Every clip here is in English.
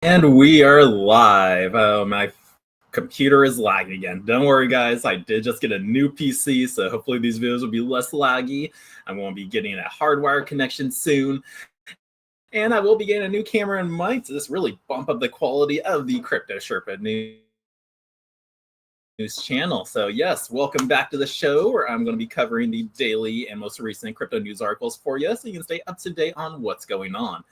And we are live. Oh, my computer is lagging again. Don't worry, guys. I did just get a new PC, so hopefully these videos will be less laggy. I'm going to be getting a hardwire connection soon. And I will be getting a new camera and mic to just really bump up the quality of the Crypto Sherpa news channel. So yes, welcome back to the show where I'm going to be covering the daily and most recent crypto news articles for you so you can stay up to date on what's going on.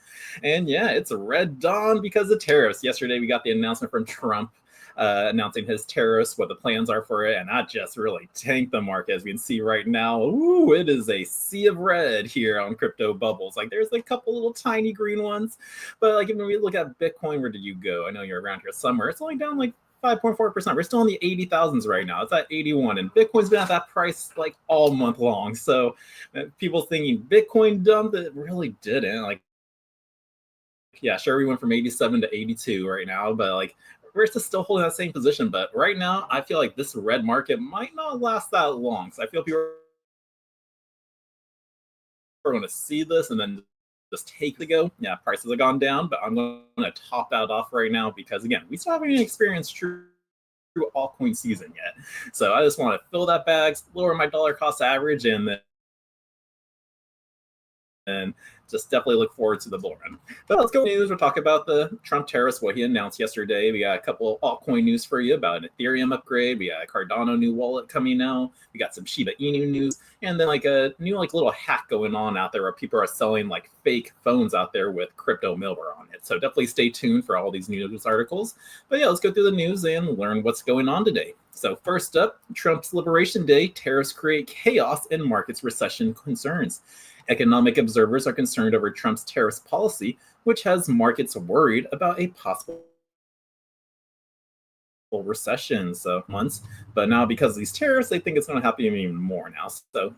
And yeah, it's a red dawn because of tariffs. Yesterday we got the announcement from Trump announcing his tariffs, what the plans are for it, and that just really tanked the market. As we can see right now, ooh, it is a sea of red here on crypto bubbles. Like there's a couple little tiny green ones, but like when we look at Bitcoin, where did you go? I know you're around here somewhere. It's only down like 5.4%. We're still in the 80,000s right now. It's at 81, and Bitcoin's been at that price like all month long. So people thinking Bitcoin dumped, it really didn't. Like, yeah, sure, we went from 87 to 82 right now, but like we're still holding that same position. But right now, I feel like this red market might not last that long. So I feel people are going to see this and then just take the go. Yeah, prices have gone down, but I'm going to top that off right now because again, we still haven't even experienced true altcoin season yet. So I just want to fill that bag, lower my dollar cost average, and just definitely look forward to the bull run. But let's go news. We'll talk about the Trump tariffs, what he announced yesterday. We got a couple altcoin news for you about an Ethereum upgrade. We got a Cardano new wallet coming out. We got some Shiba Inu news, and then like a new like little hack going on out there where people are selling like fake phones out there with crypto malware on it. So definitely stay tuned for all these news articles. But yeah, let's go through the news and learn what's going on today. So first up, Trump's Liberation Day, tariffs create chaos and markets recession concerns. Economic observers are concerned over Trump's tariffs policy, which has markets worried about a possible recession. So months, but now because of these tariffs, they think it's going to happen even more now. So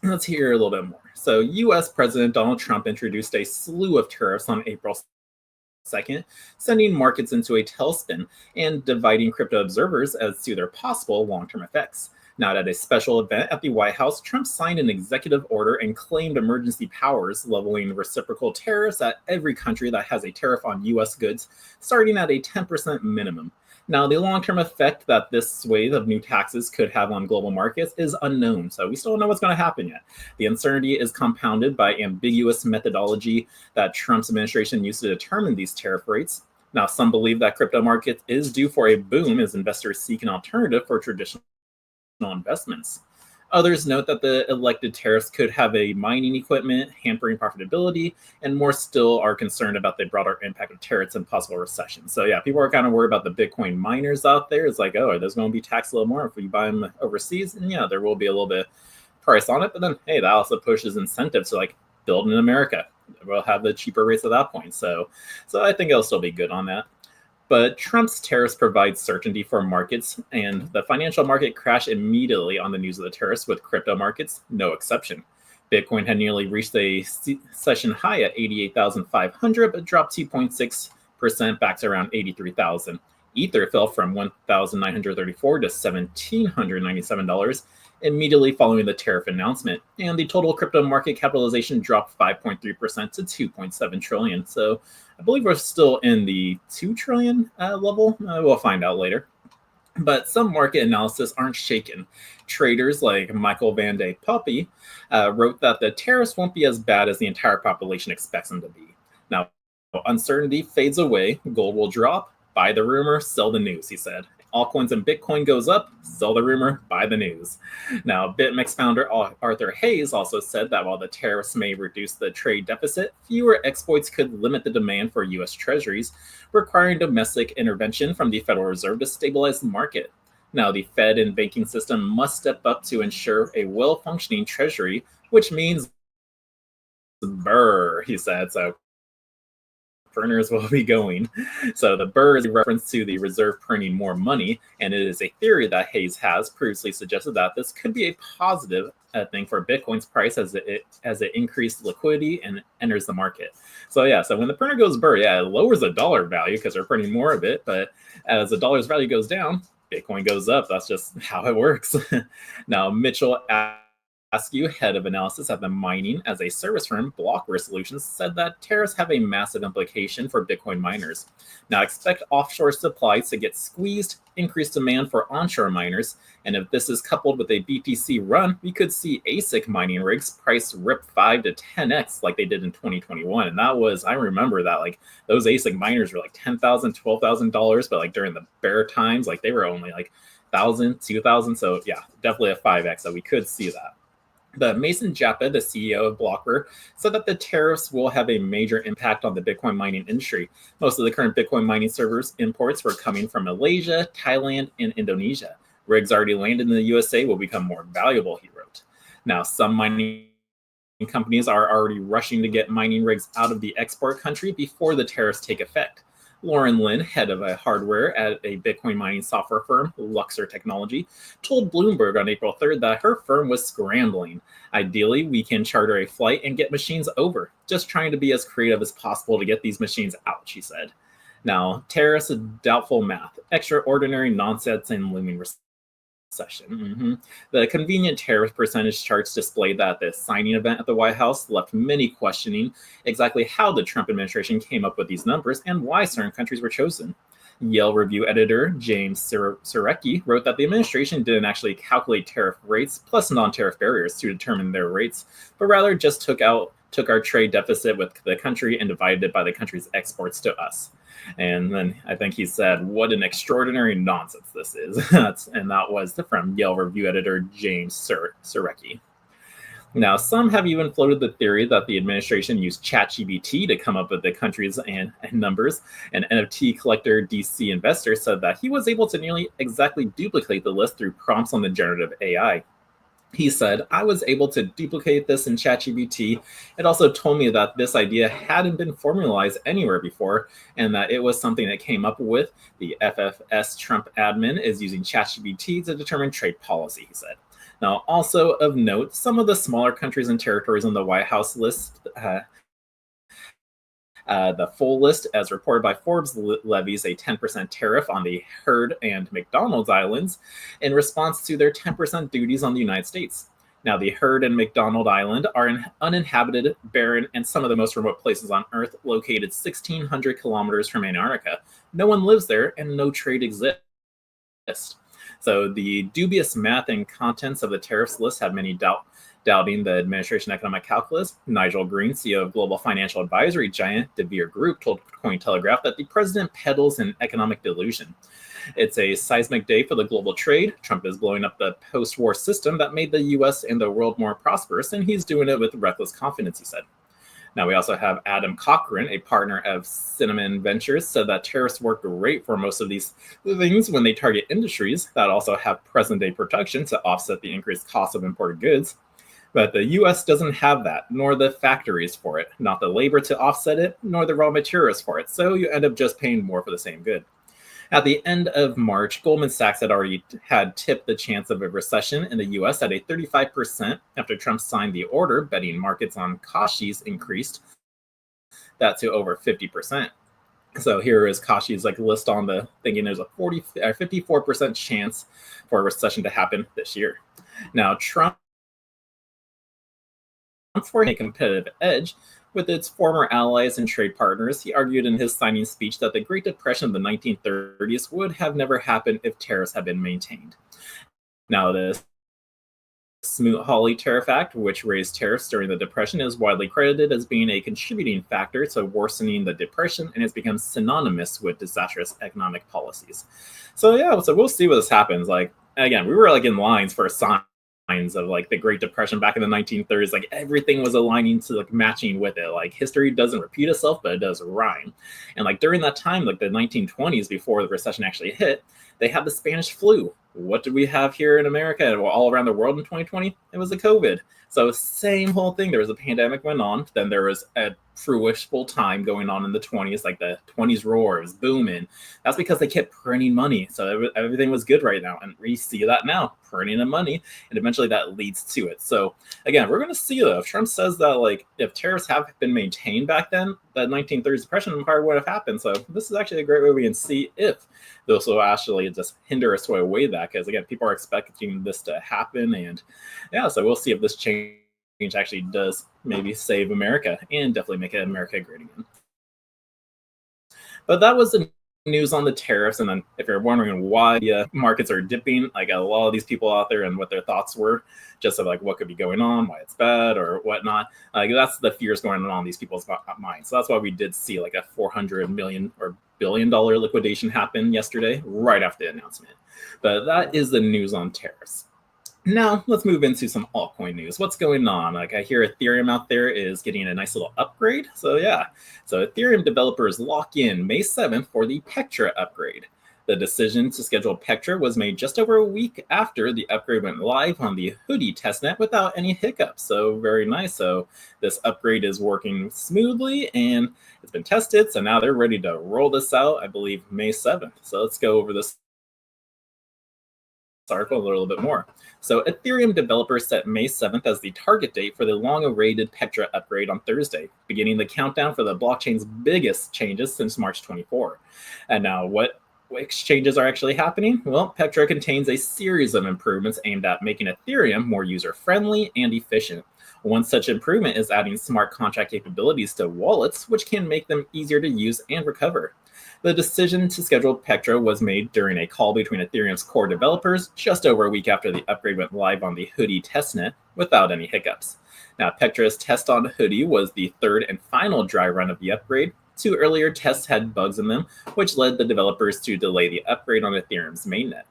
let's hear a little bit more. So U.S. President Donald Trump introduced a slew of tariffs on April 2nd, sending markets into a tailspin and dividing crypto observers as to their possible long-term effects. Now, at a special event at the White House, Trump signed an executive order and claimed emergency powers, leveling reciprocal tariffs at every country that has a tariff on U.S. goods, starting at a 10% minimum. Now, the long-term effect that this wave of new taxes could have on global markets is unknown, so we still don't know what's going to happen yet. The uncertainty is compounded by ambiguous methodology that Trump's administration used to determine these tariff rates. Now, some believe that crypto market is due for a boom as investors seek an alternative for traditional investments. Others note that the elected tariffs could have a mining equipment, hampering profitability, and more still are concerned about the broader impact of tariffs and possible recession. So yeah, people are kind of worried about the Bitcoin miners out there. It's like, oh, are those going to be taxed a little more if we buy them overseas? And yeah, there will be a little bit price on it, but then hey, that also pushes incentives to like build in America. We'll have the cheaper rates at that point. So I think it'll still be good on that. But Trump's tariffs provide certainty for markets, and the financial market crashed immediately on the news of the tariffs, with crypto markets no exception. Bitcoin had nearly reached a session high at 88,500, but dropped 2.6% back to around 83,000. Ether fell from 1,934 to $1,797 immediately following the tariff announcement, and the total crypto market capitalization dropped 5.3% to 2.7 trillion. So I believe we're still in the 2 trillion level. We'll find out later. But some market analysis aren't shaken. Traders like Michael Van de Poppy wrote that the tariffs won't be as bad as the entire population expects them to be. Now, uncertainty fades away, gold will drop, buy the rumor, sell the news, he said. Altcoins and Bitcoin goes up, sell the rumor, buy the news. Now, BitMEX founder Arthur Hayes also said that while the tariffs may reduce the trade deficit, fewer exploits could limit the demand for U.S. treasuries, requiring domestic intervention from the Federal Reserve to stabilize the market. Now, the Fed and banking system must step up to ensure a well-functioning treasury, which means burr, he said. So printers will be going. So the burr is a reference to the reserve printing more money, and it is a theory that Hayes has previously suggested that this could be a positive thing for Bitcoin's price as it increased liquidity and enters the market. So yeah, so when the printer goes burr, yeah, it lowers the dollar value because they're printing more of it, but as the dollar's value goes down, Bitcoin goes up. That's just how it works. Now, Mitchell Askew, head of analysis at the mining as a service firm Blockware Solutions, said that tariffs have a massive implication for Bitcoin miners. Now, expect offshore supply to get squeezed, increased demand for onshore miners, and if this is coupled with a BTC run, we could see ASIC mining rigs price rip 5 to 10x like they did in 2021. And that was, I remember that, like, those ASIC miners were like $10,000, $12,000, but like during the bear times, like they were only like 1,000, 2,000. So yeah, definitely a 5x. So we could see that. But Mason Japa, the CEO of Blockware, said that the tariffs will have a major impact on the Bitcoin mining industry. Most of the current Bitcoin mining servers imports were coming from Malaysia, Thailand, and Indonesia. Rigs already landed in the USA will become more valuable, he wrote. Now, some mining companies are already rushing to get mining rigs out of the export country before the tariffs take effect. Lauren Lin, head of a hardware at a Bitcoin mining software firm, Luxor Technology, told Bloomberg on April 3rd that her firm was scrambling. Ideally, we can charter a flight and get machines over, just trying to be as creative as possible to get these machines out, she said. Now, tariffs, doubtful math, extraordinary nonsense, and looming recession. The convenient tariff percentage charts display that the signing event at the White House left many questioning exactly how the Trump administration came up with these numbers and why certain countries were chosen. Yale Review editor James Surecki wrote that the administration didn't actually calculate tariff rates plus non-tariff barriers to determine their rates, but rather just took our trade deficit with the country and divided it by the country's exports to us. And then I think he said, what an extraordinary nonsense this is. And that was from Yale Review editor James Surecki. Now, some have even floated the theory that the administration used ChatGPT to come up with the countries and numbers. An NFT collector, DC investor, said that he was able to nearly exactly duplicate the list through prompts on the generative AI. He said, I was able to duplicate this in ChatGPT. It also told me that this idea hadn't been formalized anywhere before and that it was something that came up with. The FFS Trump admin is using ChatGPT to determine trade policy, he said. Now, also of note, some of the smaller countries and territories on the White House list, the full list, as reported by Forbes, levies a 10% tariff on the Heard and McDonald's Islands in response to their 10% duties on the United States. Now, the Heard and McDonald Island are uninhabited, barren, and some of the most remote places on Earth, located 1,600 kilometers from Antarctica. No one lives there, and no trade exists. So the dubious math and contents of the tariffs list have many doubting the administration economic calculus. Nigel Green, CEO of global financial advisory giant De Beer Group, told Cointelegraph that the president peddles an economic delusion. It's a seismic day for the global trade. Trump is blowing up the post-war system that made the U.S. and the world more prosperous, and he's doing it with reckless confidence, he said. Now, we also have Adam Cochran, a partner of Cinnamon Ventures, said that tariffs work great for most of these things when they target industries that also have present-day production to offset the increased cost of imported goods. But the U.S. doesn't have that, nor the factories for it, not the labor to offset it, nor the raw materials for it. So you end up just paying more for the same good. At the end of March, Goldman Sachs had already tipped the chance of a recession in the U.S. at a 35% after Trump signed the order, betting markets on Kashi's increased that to over 50%. So here is Kashi's list on the thinking there's a 54% chance for a recession to happen this year. Now, Trump for a competitive edge with its former allies and trade partners, he argued in his signing speech that the Great Depression of the 1930s would have never happened if tariffs had been maintained. Now, the Smoot-Hawley Tariff Act, which raised tariffs during the Depression, is widely credited as being a contributing factor to worsening the Depression and has become synonymous with disastrous economic policies. So yeah, so we'll see what this happens. Again, we were in lines for a sign of the Great Depression back in the 1930s. Everything was aligning to matching with it. History doesn't repeat itself, but it does rhyme. And during that time, the 1920s, before the recession actually hit, they had the Spanish flu. What did we have here in America and all around the world in 2020? It was the COVID. So same whole thing. There was a pandemic went on. Then there was a fruitful time going on in the 20s, like the 20s roars, booming. That's because they kept printing money. So everything was good right now. And we see that now, printing of money. And eventually that leads to it. So again, we're going to see though, if Trump says that like if tariffs have been maintained back then, that 1930s depression probably would have happened. So this is actually a great way we can see if those will actually just hinder us to avoid that. Because again, people are expecting this to happen. And yeah, so we'll see if this change actually does maybe save America and definitely make America great again. But that was the news on the tariffs. And then if you're wondering why the markets are dipping, like a lot of these people out there and what their thoughts were, just of like what could be going on, why it's bad or whatnot. That's the fears going on in these people's minds. So that's why we did see like a $400 million or $billion liquidation happen yesterday, right after the announcement. But that is the news on tariffs. Now, let's move into some altcoin news. What's going on? Like I hear Ethereum out there is getting a nice little upgrade. So yeah, so Ethereum developers lock in May 7th for the Petra upgrade. The decision to schedule Petra was made just over a week after the upgrade went live on the Hoodie testnet without any hiccups. So very nice. So this upgrade is working smoothly and it's been tested. So now they're ready to roll this out, I believe, May 7th. So let's go over this article a little bit more. So Ethereum developers set May 7th as the target date for the long-awaited Petra upgrade on Thursday, beginning the countdown for the blockchain's biggest changes since March 24. And now what exchanges are actually happening? Well, Petra contains a series of improvements aimed at making Ethereum more user-friendly and efficient. One such improvement is adding smart contract capabilities to wallets, which can make them easier to use and recover. The decision to schedule Petra was made during a call between Ethereum's core developers just over a week after the upgrade went live on the Hoodie testnet without any hiccups. Now, Petra's test on Hoodie was the third and final dry run of the upgrade. 2 earlier tests had bugs in them, which led the developers to delay the upgrade on Ethereum's mainnet.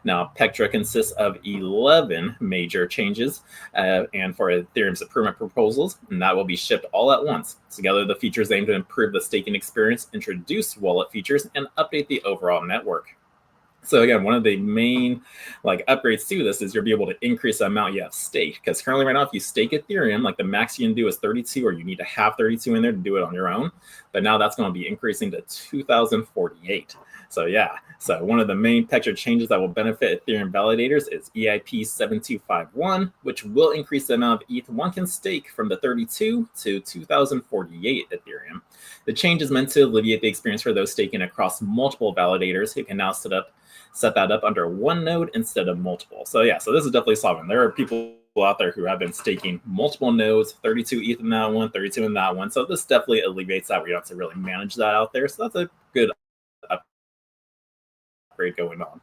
Now, Petra consists of 11 major changes and for Ethereum's improvement proposals, and that will be shipped all at once. Together, the features aim to improve the staking experience, introduce wallet features, and update the overall network. So again, one of the main upgrades to this is you'll be able to increase the amount you have staked. Because currently right now, if you stake Ethereum, like the max you can do is 32, or you need to have 32 in there to do it on your own. But now that's going to be increasing to 2,048. So yeah, so one of the main Petra changes that will benefit Ethereum validators is EIP 7251, which will increase the amount of ETH one can stake from the 32 to 2,048 Ethereum. The change is meant to alleviate the experience for those staking across multiple validators who can now set that up under one node instead of multiple. So yeah, so this is definitely solving. There are people out there who have been staking multiple nodes, 32 ETH in that one, 32 in that one. So this definitely alleviates that. We don't have to really manage that out there. So that's a good upgrade going on.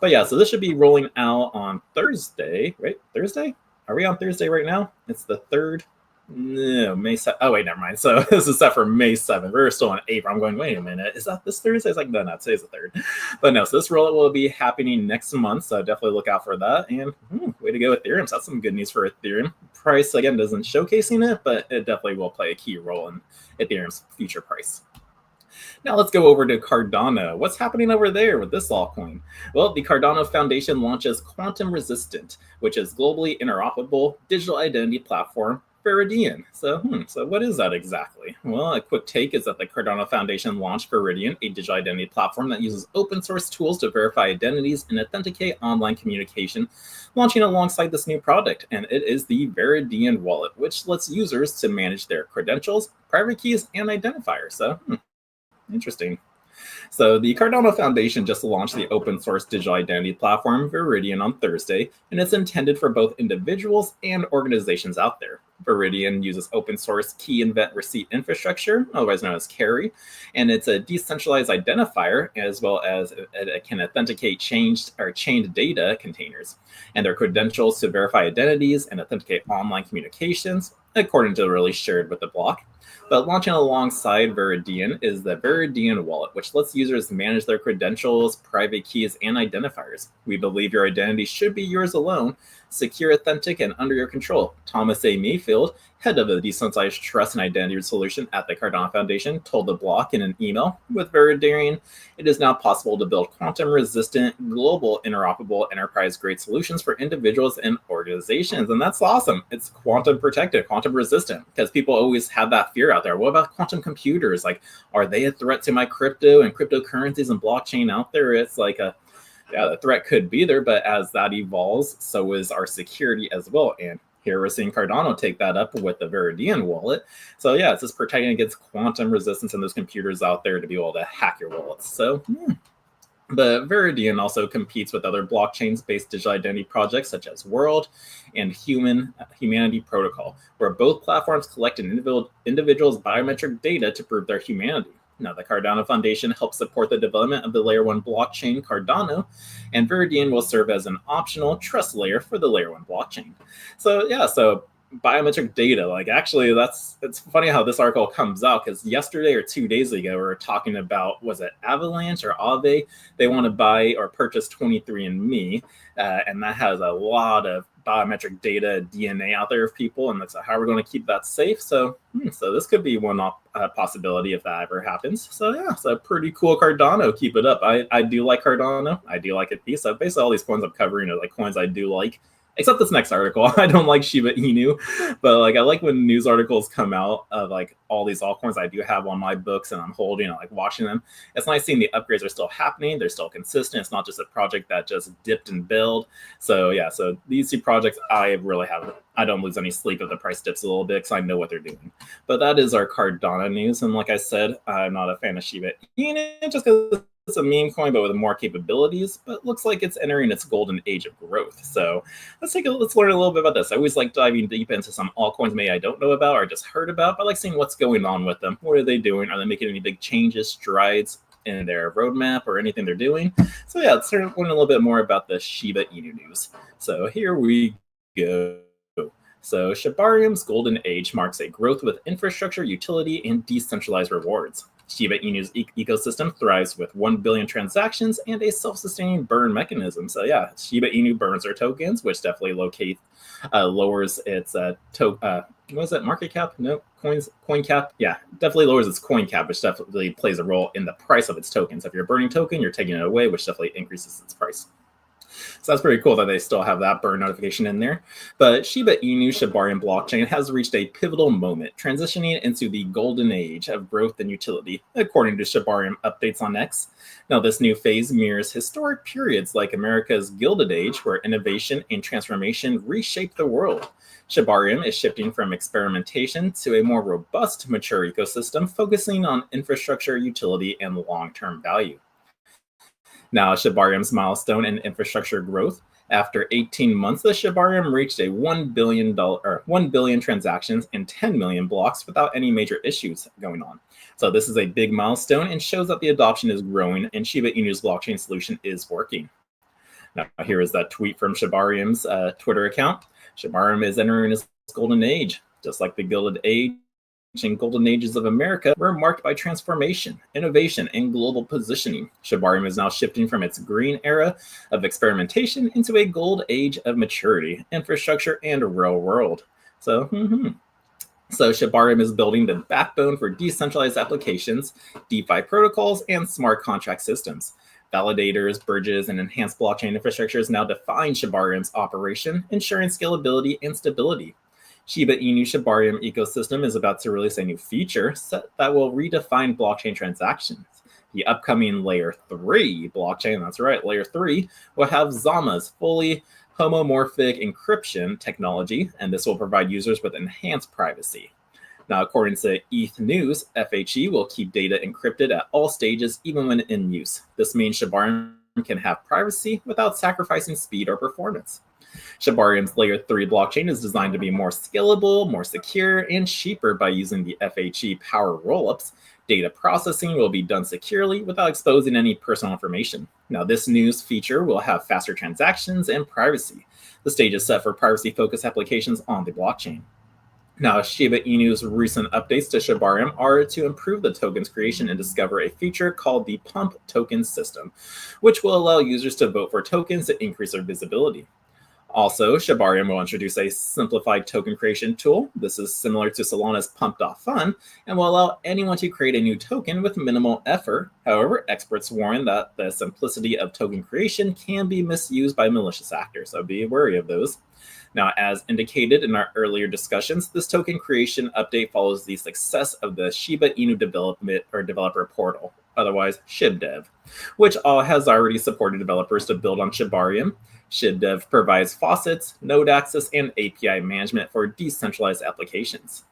But yeah, so this should be rolling out on Thursday, right? Thursday? Are we on Thursday right now? It's the 3rd. No, May 7th. Oh, wait, never mind. So this is set for May 7th. We're still in April. I'm going, wait a minute. Is that this Thursday? It's like, no, today's the 3rd. But no, so this rollout will be happening next month. So definitely look out for that. And way to go, Ethereum. So that's some good news for Ethereum. Price, again, doesn't showcasing it, but it definitely will play a key role in Ethereum's future price. Now let's go over to Cardano. What's happening over there with this altcoin? Well, the Cardano Foundation launches Quantum Resistant, which is globally interoperable digital identity platform Viridian. So what is that exactly? Well, a quick take is that the Cardano Foundation launched Viridian, a digital identity platform that uses open source tools to verify identities and authenticate online communication, launching alongside this new product. And it is the Viridian wallet, which lets users to manage their credentials, private keys, and identifiers. So interesting. So the Cardano Foundation just launched the open source digital identity platform Viridian on Thursday, and it's intended for both individuals and organizations out there. Viridian uses open source key event receipt infrastructure, otherwise known as carry, and it's a decentralized identifier, as well as it can authenticate chained data containers and their credentials to verify identities and authenticate online communications, according to the release shared with the block. But launching alongside Viridian is the Viridian wallet, which lets users manage their credentials, private keys, and identifiers. We believe your identity should be yours alone, secure, authentic, and under your control. Thomas A. Mayfield, head of the decentralized trust and identity solution at the Cardano Foundation, told the block in an email. With Viridian, it is now possible to build quantum-resistant, global, interoperable, enterprise-grade solutions for individuals and organizations. And that's awesome. It's quantum protected, quantum resistant, because people always have that fear out there. What about quantum computers? Like, are they a threat to my crypto and cryptocurrencies and blockchain out there? It's like yeah, the threat could be there, but as that evolves, so is our security as well. And here we're seeing Cardano take that up with the Viridian wallet. So yeah, it's just protecting against quantum resistance in those computers out there to be able to hack your wallets. So But Viridian also competes with other blockchains-based digital identity projects such as World and Humanity Protocol, where both platforms collect an individual's biometric data to prove their humanity. Now, the Cardano Foundation helps support the development of the Layer 1 blockchain Cardano, and Viridian will serve as an optional trust layer for the Layer 1 blockchain. So yeah, so biometric data, like actually it's funny how this article comes out, because yesterday or 2 days ago we were talking about, was it Avalanche or Aave? They want to buy or purchase 23andMe, and that has a lot of biometric data, DNA out there of people, and that's how we're going to keep that safe. So this could be one possibility if that ever happens. So yeah, so pretty cool Cardano. Keep it up. I do like Cardano. I do like it. So basically all these coins I'm covering are like coins I do like. Except this next article. I don't like Shiba Inu, but like I like when news articles come out of like all these altcoins I do have on my books and I'm holding and like watching them. It's nice seeing the upgrades are still happening. They're still consistent. It's not just a project that just dipped and built. So yeah, so these two projects I don't lose any sleep if the price dips a little bit because I know what they're doing. But that is our Cardano news. And like I said, I'm not a fan of Shiba Inu just because it's a meme coin, but with more capabilities, but looks like it's entering its golden age of growth. So let's learn a little bit about this. I always like diving deep into some altcoins maybe I don't know about or just heard about, but I like seeing what's going on with them. What are they doing? Are they making any big changes, strides in their roadmap or anything they're doing? So yeah, let's learn a little bit more about the Shiba Inu news. So here we go. So Shibarium's golden age marks a growth with infrastructure, utility, and decentralized rewards. Shiba Inu's ecosystem thrives with 1 billion transactions and a self-sustaining burn mechanism. So yeah, Shiba Inu burns their tokens, which definitely lowers its market cap? No, coin cap. Yeah, definitely lowers its coin cap, which definitely plays a role in the price of its tokens. If you're burning token, you're taking it away, which definitely increases its price. So that's pretty cool that they still have that burn notification in there. But Shiba Inu Shibarium blockchain has reached a pivotal moment, transitioning into the golden age of growth and utility, according to Shibarium updates on X. Now, this new phase mirrors historic periods like America's Gilded Age, where innovation and transformation reshaped the world. Shibarium is shifting from experimentation to a more robust, mature ecosystem, focusing on infrastructure, utility, and long-term value. Now, Shibarium's milestone in infrastructure growth. After 18 months, the Shibarium reached a $1 billion transactions and 10 million blocks without any major issues going on. So this is a big milestone and shows that the adoption is growing and Shiba Inu's blockchain solution is working. Now, here is that tweet from Shibarium's Twitter account. Shibarium is entering its golden age, just like the Gilded Age and golden ages of America were marked by transformation, innovation, and global positioning. Shibarium is now shifting from its green era of experimentation into a gold age of maturity, infrastructure, and real world. So Shibarium is building the backbone for decentralized applications, DeFi protocols, and smart contract systems. Validators, bridges, and enhanced blockchain infrastructures now define Shibarium's operation, ensuring scalability and stability. Shiba Inu Shibarium ecosystem is about to release a new feature that will redefine blockchain transactions. The upcoming Layer 3 blockchain, that's right, Layer 3, will have Zama's fully homomorphic encryption technology, and this will provide users with enhanced privacy. Now, according to ETH News, FHE will keep data encrypted at all stages, even when in use. This means Shibarium can have privacy without sacrificing speed or performance. Shibarium's Layer 3 blockchain is designed to be more scalable, more secure, and cheaper by using the FHE power rollups. Data processing will be done securely without exposing any personal information. Now, this news feature will have faster transactions and privacy. The stage is set for privacy-focused applications on the blockchain. Now, Shiba Inu's recent updates to Shibarium are to improve the token's creation and discover a feature called the Pump Token System, which will allow users to vote for tokens to increase their visibility. Also, Shibarium will introduce a simplified token creation tool. This is similar to Solana's Pump.fun and will allow anyone to create a new token with minimal effort. However, experts warn that the simplicity of token creation can be misused by malicious actors, so be wary of those. Now, as indicated in our earlier discussions, this token creation update follows the success of the Shiba Inu development or developer portal, otherwise ShibDev, which has already supported developers to build on Shibarium. ShibDev provides faucets, node access, and API management for decentralized applications.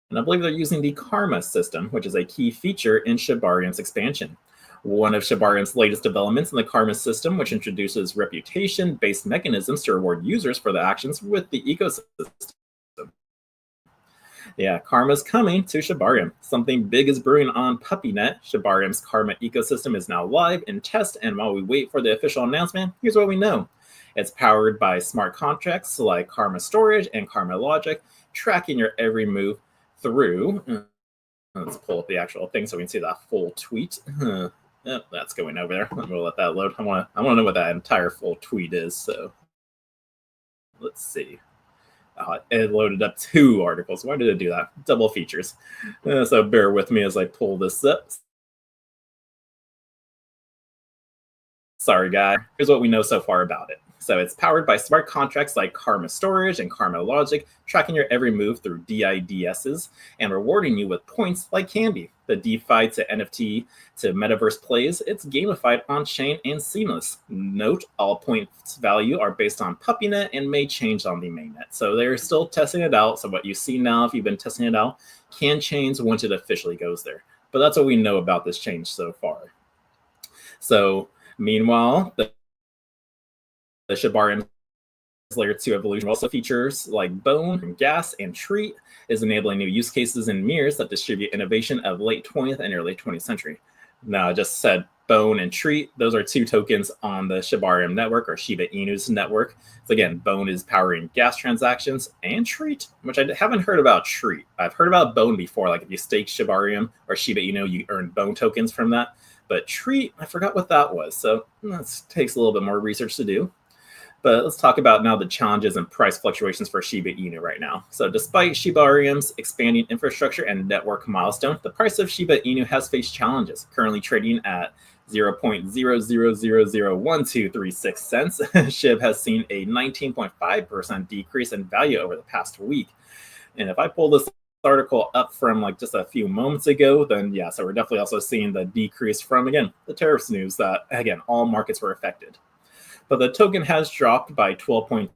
And I believe they're using the Karma system, which is a key feature in Shibarium's expansion. One of Shibarium's latest developments in the Karma system, which introduces reputation-based mechanisms to reward users for their actions with the ecosystem. Yeah, Karma's coming to Shibarium. Something big is brewing on PuppyNet. Shibarium's Karma ecosystem is now live in test, and while we wait for the official announcement, here's what we know. It's powered by smart contracts like Karma Storage and Karma Logic, tracking your every move through. Let's pull up the actual thing so we can see that full tweet. Yep, that's going over there. I'm gonna let that load. I want to know what that entire full tweet is. So let's see. It loaded up 2 articles. Why did it do that? Double features. So bear with me as I pull this up. Sorry, guy. Here's what we know so far about it. So it's powered by smart contracts like Karma Storage and Karma Logic, tracking your every move through DIDSs and rewarding you with points like candy. The DeFi to NFT to metaverse plays, it's gamified on-chain and seamless. Note, all points value are based on PuppyNet and may change on the mainnet. So they're still testing it out. So what you see now, if you've been testing it out, can change once it officially goes there. But that's what we know about this change so far. So meanwhile, the Shibarium Layer 2 evolution also features like Bone, Gas, and Treat, is enabling new use cases and mirrors that distribute innovation of late 20th and early 20th century. Now, I just said Bone and Treat. Those are 2 tokens on the Shibarium network, or Shiba Inu's network. So again, Bone is powering gas transactions, and Treat, which I haven't heard about Treat. I've heard about Bone before, like if you stake Shibarium or Shiba Inu, you earn Bone tokens from that. But Treat, I forgot what that was. So that takes a little bit more research to do. But let's talk about now the challenges and price fluctuations for Shiba Inu right now. So despite Shibarium's expanding infrastructure and network milestone, the price of Shiba Inu has faced challenges, currently trading at 0.00001236 cents. SHIB has seen a 19.5% decrease in value over the past week. And if I pull this article up from like just a few moments ago, then yeah, so we're definitely also seeing the decrease from, again, the tariffs news that, again, all markets were affected. But the token has dropped by 12.2%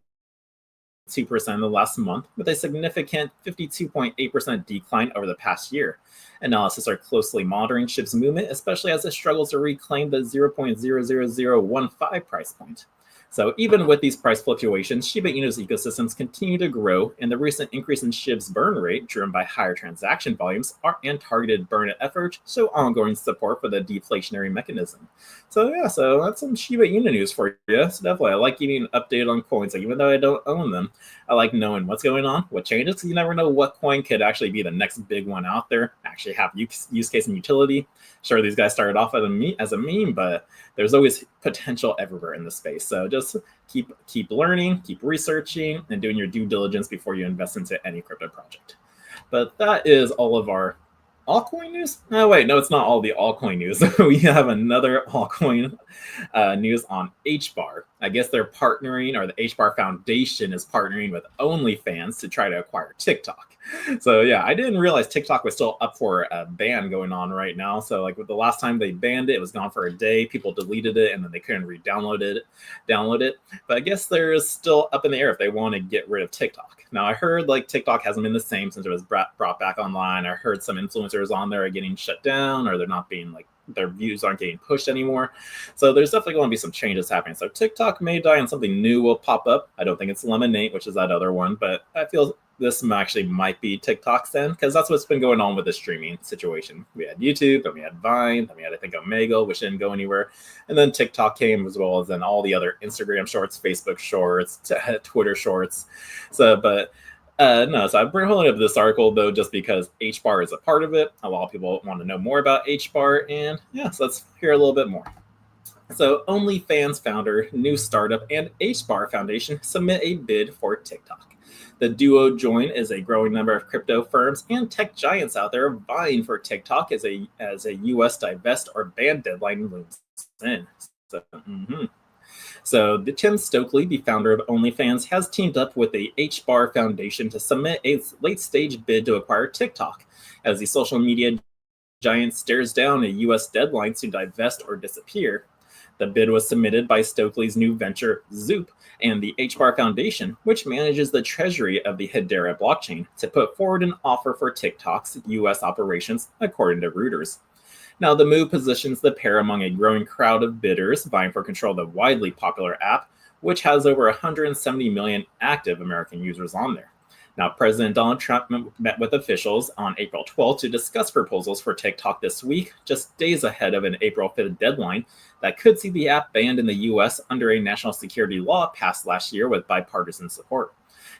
in the last month, with a significant 52.8% decline over the past year. Analysts are closely monitoring SHIB's movement, especially as it struggles to reclaim the 0.00015 price point. So even with these price fluctuations, Shiba Inu's ecosystems continue to grow, and the recent increase in SHIB's burn rate, driven by higher transaction volumes and targeted burn efforts, show ongoing support for the deflationary mechanism. So yeah, so that's some Shiba Inu news for you. So definitely, I like getting an update on coins. Like, even though I don't own them, I like knowing what's going on, what changes, because you never know what coin could actually be the next big one out there, actually have use case and utility. Sure, these guys started off as a meme, but there's always potential everywhere in the space. So just keep learning, keep researching, and doing your due diligence before you invest into any crypto project. But that is all of our altcoin news. Oh wait, no, it's not all the altcoin news. We have another altcoin news on HBAR. I guess they're partnering, or the HBAR Foundation is partnering with OnlyFans to try to acquire TikTok. So yeah, I didn't realize TikTok was still up for a ban going on right now. So like with the last time they banned it, it was gone for a day. People deleted it and then they couldn't download it. But I guess they're still up in the air if they want to get rid of TikTok. Now I heard like TikTok hasn't been the same since it was brought back online. I heard some influencers on there are getting shut down, or they're not being like, their views aren't getting pushed anymore. So there's definitely going to be some changes happening. So TikTok may die and something new will pop up. I don't think it's Lemonade, which is that other one, but I feel this actually might be TikTok's then, because that's what's been going on with the streaming situation. We had YouTube, then we had Vine, then we had, I think, Omegle, which didn't go anywhere. And then TikTok came, as well as then all the other Instagram shorts, Facebook shorts, Twitter shorts. So, but no, so I'm holding up this article, though, just because HBAR is a part of it. A lot of people want to know more about HBAR, and yeah, so let's hear a little bit more. So OnlyFans founder, new startup, and HBAR Foundation submit a bid for TikTok. The duo join as a growing number of crypto firms and tech giants out there vying for TikTok as a U.S. divest or ban deadline looms in. So, So the Tim Stokely, the founder of OnlyFans, has teamed up with the HBAR Foundation to submit a late-stage bid to acquire TikTok, as the social media giant stares down a U.S. deadline to divest or disappear. The bid was submitted by Stokely's new venture, Zoop, and the HBAR Foundation, which manages the treasury of the Hedera blockchain, to put forward an offer for TikTok's U.S. operations, according to Reuters. Now, the move positions the pair among a growing crowd of bidders vying for control of the widely popular app, which has over 170 million active American users on there. Now, President Donald Trump met with officials on April 12th to discuss proposals for TikTok this week, just days ahead of an April 5th deadline that could see the app banned in the U.S. under a national security law passed last year with bipartisan support.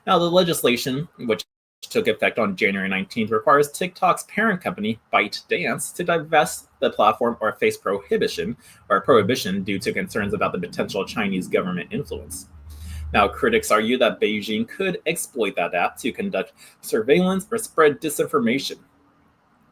Now, the legislation, which took effect on January 19th, requires TikTok's parent company, ByteDance, to divest the platform or face prohibition due to concerns about the potential Chinese government influence. Now, critics argue that Beijing could exploit that app to conduct surveillance or spread disinformation.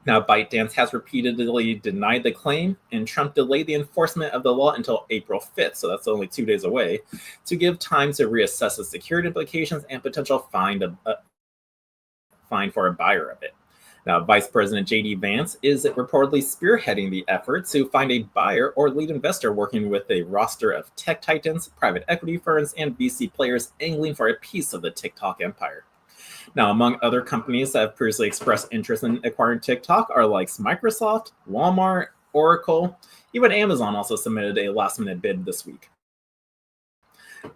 Now, ByteDance has repeatedly denied the claim, and Trump delayed the enforcement of the law until April 5th, so that's only 2 days away, to give time to reassess the security implications and potential fine for a buyer of it. Now, Vice President J.D. Vance is reportedly spearheading the effort to find a buyer or lead investor, working with a roster of tech titans, private equity firms, and VC players angling for a piece of the TikTok empire. Now, among other companies that have previously expressed interest in acquiring TikTok are like Microsoft, Walmart, Oracle. Even Amazon also submitted a last-minute bid this week.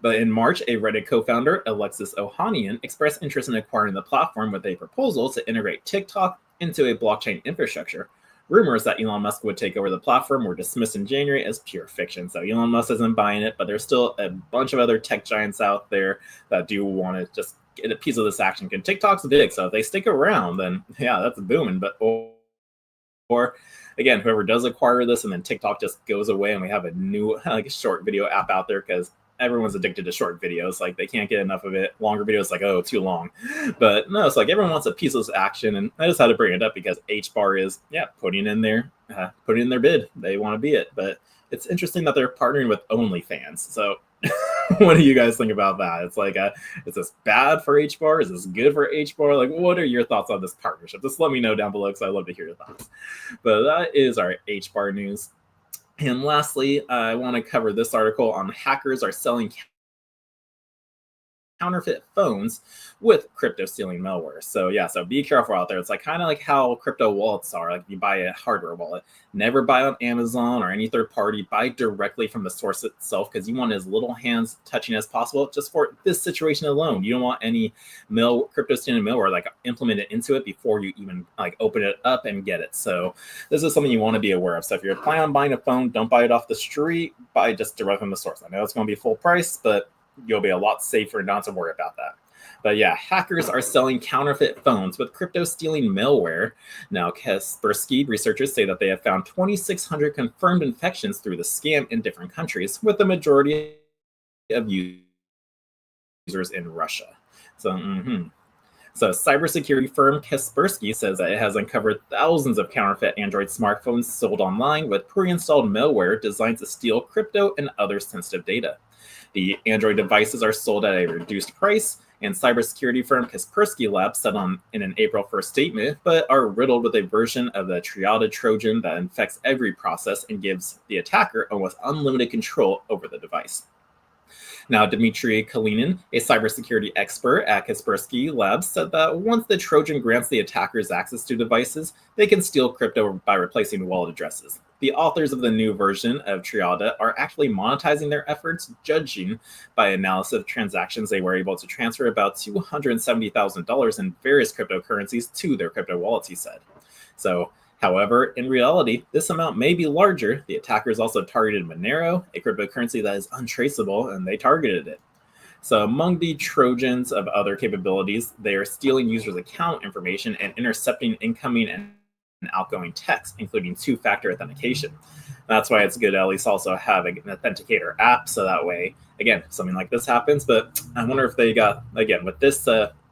But in March, a Reddit co-founder, Alexis Ohanian, expressed interest in acquiring the platform with a proposal to integrate TikTok into a blockchain infrastructure. Rumors that Elon Musk would take over the platform were dismissed in January as pure fiction. So Elon Musk isn't buying it, but there's still a bunch of other tech giants out there that do want to just get a piece of this action. And TikTok's big, so if they stick around, then yeah, that's booming. But or again, whoever does acquire this and then TikTok just goes away and we have a new short video app out there, because everyone's addicted to short videos. Like, they can't get enough of it. Longer videos, like, oh, too long. But no, it's like everyone wants a piece of this action, and I just had to bring it up because HBAR is putting in their bid. They want to be it. But it's interesting that they're partnering with OnlyFans. So what do you guys think about that? It's like, is this bad for HBAR? Is this good for HBAR? Like, what are your thoughts on this partnership? Just let me know down below, because I'd love to hear your thoughts. But that is our HBAR news. And lastly, I want to cover this article on hackers are selling counterfeit phones with crypto stealing malware. So be careful out there. It's like kind of like how crypto wallets are. Like, you buy a hardware wallet, never buy on Amazon or any third party. Buy directly from the source itself, because you want as little hands touching as possible. Just for this situation alone, you don't want any crypto stealing malware like implemented into it before you even like open it up and get it. So this is something you want to be aware of. So if you're planning on buying a phone, don't buy it off the street. Buy just direct from the source. I know it's going to be full price, but you'll be a lot safer not to worry about that. But yeah, hackers are selling counterfeit phones with crypto stealing malware. Now, Kaspersky researchers say that they have found 2,600 confirmed infections through the scam in different countries, with the majority of users in Russia. So cybersecurity firm Kaspersky says that it has uncovered thousands of counterfeit Android smartphones sold online with pre-installed malware designed to steal crypto and other sensitive data. The Android devices are sold at a reduced price, and cybersecurity firm Kaspersky Labs said in an April 1st statement, but are riddled with a version of the Triada Trojan that infects every process and gives the attacker almost unlimited control over the device. Now, Dmitry Kalinin, a cybersecurity expert at Kaspersky Labs, said that once the Trojan grants the attackers access to devices, they can steal crypto by replacing wallet addresses. The authors of the new version of Triada are actually monetizing their efforts, judging by analysis of transactions. They were able to transfer about $270,000 in various cryptocurrencies to their crypto wallets, he said. However, in reality, this amount may be larger. The attackers also targeted Monero, a cryptocurrency that is untraceable, and they targeted it. So among the Trojans of other capabilities, they are stealing users' account information and intercepting incoming and outgoing text, including two-factor authentication. That's why it's good to at least also have an authenticator app, so that way, again, something like this happens. But I wonder if they got, again, with this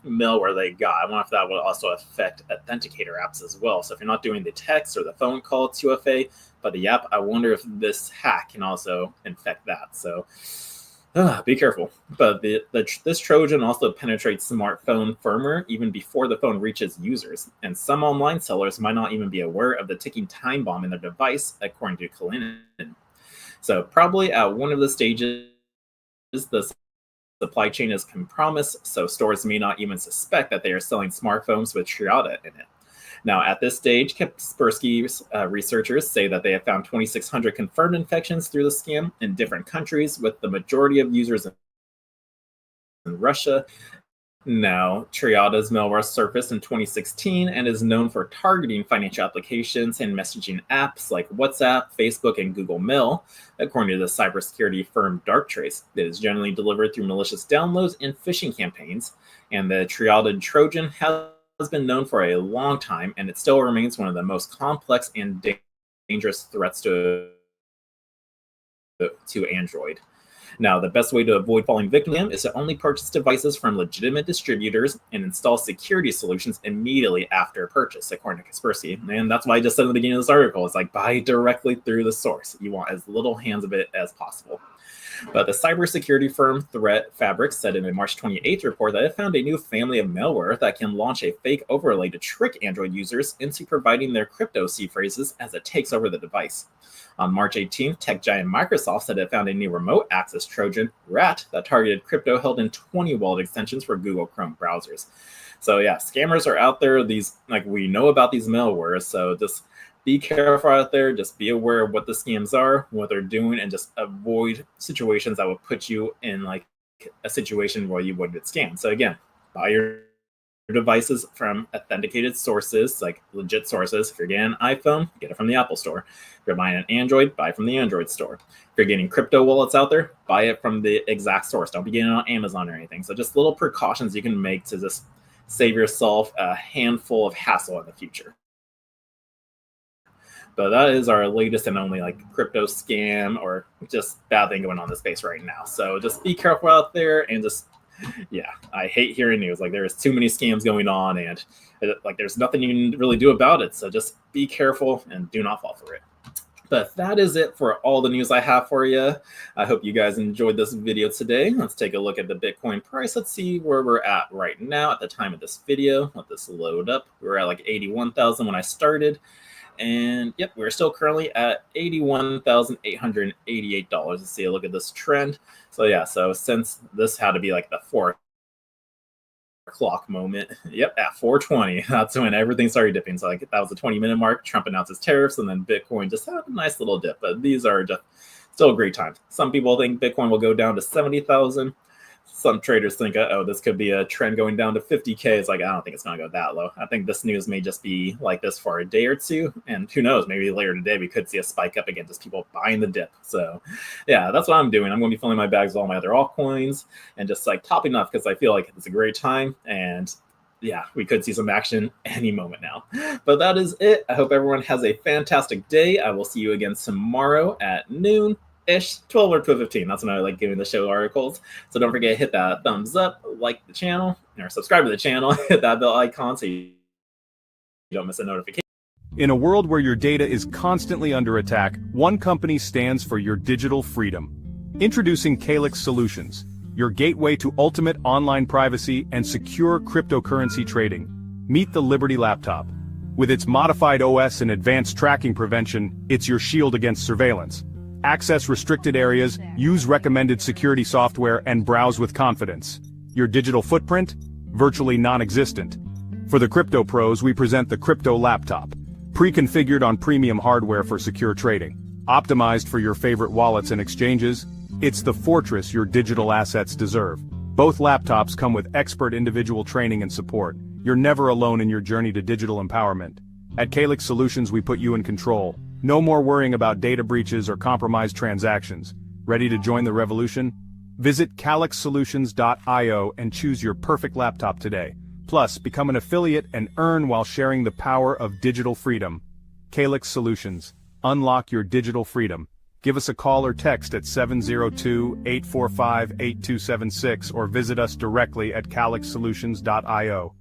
malware they got, I wonder if that will also affect authenticator apps as well. So if you're not doing the text or the phone call 2FA, but the app, I wonder if this hack can also infect that. So Be careful. But this Trojan also penetrates smartphone firmware even before the phone reaches users, and some online sellers might not even be aware of the ticking time bomb in their device, according to Kalinin. So probably at one of the stages, the supply chain is compromised, so stores may not even suspect that they are selling smartphones with Triada in it. Now, at this stage, Kaspersky researchers say that they have found 2,600 confirmed infections through the scam in different countries, with the majority of users in Russia. Now, Triada's malware surfaced in 2016 and is known for targeting financial applications and messaging apps like WhatsApp, Facebook, and Google Mail, according to the cybersecurity firm Darktrace. It is generally delivered through malicious downloads and phishing campaigns, and the Triada Trojan has been known for a long time, and it still remains one of the most complex and dangerous threats to Android. Now, the best way to avoid falling victim to them is to only purchase devices from legitimate distributors and install security solutions immediately after purchase, according to Kaspersky. And that's why I just said at the beginning of this article, it's like buy directly through the source. You want as little hands of it as possible. But the cybersecurity firm Threat Fabric said in a March 28th report that it found a new family of malware that can launch a fake overlay to trick Android users into providing their crypto seed phrases as it takes over the device. On March 18th, tech giant Microsoft said it found a new remote access Trojan, RAT, that targeted crypto held in 20 wallet extensions for Google Chrome browsers. So yeah, scammers are out there. We know about these malwares, so just be careful out there. Just be aware of what the scams are, what they're doing, and just avoid situations that will put you in like a situation where you would get scammed. So again, buy your devices from authenticated sources, like legit sources. If you're getting an iPhone, get it from the Apple Store. If you're buying an Android, buy from the Android Store. If you're getting crypto wallets out there, buy it from the exact source. Don't be getting it on Amazon or anything. So just little precautions you can make to just save yourself a handful of hassle in the future. But that is our latest and only like crypto scam or just bad thing going on in the space right now. So just be careful out there and just, yeah, I hate hearing news. Like there's too many scams going on and like there's nothing you can really do about it. So just be careful and do not fall for it. But that is it for all the news I have for you. I hope you guys enjoyed this video today. Let's take a look at the Bitcoin price. Let's see where we're at right now at the time of this video. Let this load up. We were at like 81,000 when I started. And yep, we're still currently at $81,888. Let's see a look at this trend. So yeah, so since this had to be like the 4 o'clock moment, yep, at 4:20, that's when everything started dipping. So like that was the 20-minute mark. Trump announced his tariffs, and then Bitcoin just had a nice little dip. But these are just still great times. Some people think Bitcoin will go down to 70,000. Some traders think, oh, this could be a trend going down to 50K. It's like, I don't think it's going to go that low. I think this news may just be like this for a day or two. And who knows, maybe later today we could see a spike up again, just people buying the dip. So yeah, that's what I'm doing. I'm going to be filling my bags with all my other altcoins and just like topping up because I feel like it's a great time. And yeah, we could see some action any moment now. But that is it. I hope everyone has a fantastic day. I will see you again tomorrow at noon. 12 or 12:15. That's when I like giving the show articles. So don't forget to hit that thumbs up, like the channel, or subscribe to the channel, hit that bell icon so you don't miss a notification. In a world where your data is constantly under attack, one company stands for your digital freedom. Introducing Calyx Solutions, your gateway to ultimate online privacy and secure cryptocurrency trading. Meet the Liberty Laptop. With its modified OS and advanced tracking prevention, it's your shield against surveillance. Access restricted areas, use recommended security software, and browse with confidence. Your digital footprint? Virtually non-existent. For the crypto pros, we present the Crypto Laptop. Pre-configured on premium hardware for secure trading. Optimized for your favorite wallets and exchanges. It's the fortress your digital assets deserve. Both laptops come with expert individual training and support. You're never alone in your journey to digital empowerment. At Calyx Solutions, we put you in control. No more worrying about data breaches or compromised transactions. Ready to join the revolution? Visit calyxsolutions.io and choose your perfect laptop today. Plus, become an affiliate and earn while sharing the power of digital freedom. Calyx Solutions. Unlock your digital freedom. Give us a call or text at 702-845-8276 or visit us directly at calyxsolutions.io.